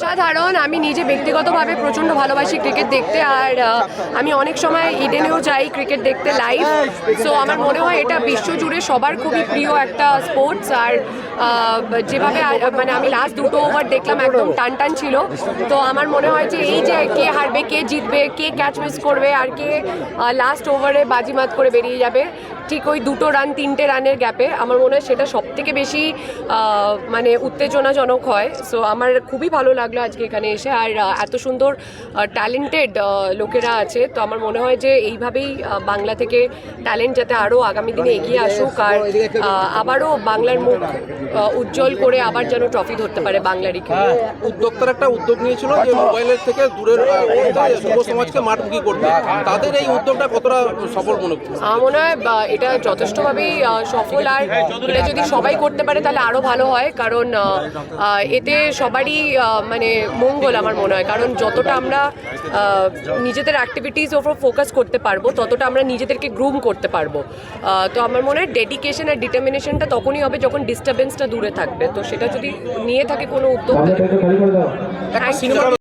অসাধারণ। আমি নিজে ব্যক্তিগতভাবে প্রচণ্ড ভালোবাসি ক্রিকেট দেখতে, আর আমি অনেক সময় ইডেনেও যাই ক্রিকেট দেখতে লাইভ। সো আমার মনে হয় এটা বিশ্বজুড়ে সবার খুবই প্রিয় একটা স্পোর্টস। আর যেভাবে মানে আমি লাস্ট দুটো ওভার দেখলাম একদম টান টান ছিল। তো আমার মনে হয় যে এই যে কে হারবে, কে জিতবে, কে ক্যাচ মিস করবে, আর কে লাস্ট ওভারে বাজিমাত করে বেরিয়ে যাবে, ঠিক ওই 2 রান 3টে রানের গ্যাপে, আমার মনে হয় সেটা সবথেকে বেশি মানে উত্তেজনাজনক হয়। সো আমার খুবই ভালো লাগলো আজকে এখানে এসে। আর এত সুন্দর ট্যালেন্টেড লোকেরা আছে, তো আমার মনে হয় যে এইভাবেই বাংলা থেকে ট্যালেন্ট যাতে আরও আগামী দিনে এগিয়ে আসুক, আর আবারও বাংলার মুখ উজ্জ্বল করে আবার যেন ট্রফি ধরতে পারে বাংলারই। উদ্যোক্তার একটা উদ্যোগ নিয়েছিল যে মোবাইলের থেকে দূরের যুব সমাজকে মাঠমুখী করতে, তাদের এই উদ্যোগটা কতটা সফল মনে করছে? আমার মনে হয় এটা যথেষ্টভাবেই সফল, আর এটা যদি সবাই করতে পারে তাহলে আরও ভালো হয়, কারণ এতে সবারই মানে মঙ্গল আমার মনে হয়। কারণ যতটা আমরা নিজেদের অ্যাক্টিভিটিস ওপর ফোকাস করতে পারবো, ততটা আমরা নিজেদেরকে গ্রুম করতে পারবো। তো আমার মনে হয় ডেডিকেশন আর ডিটারমিনেশনটা তখনই হবে যখন ডিস্টারবেন্সটা দূরে থাকবে। তো সেটা যদি নিয়ে থাকে কোনো উদ্যোগ।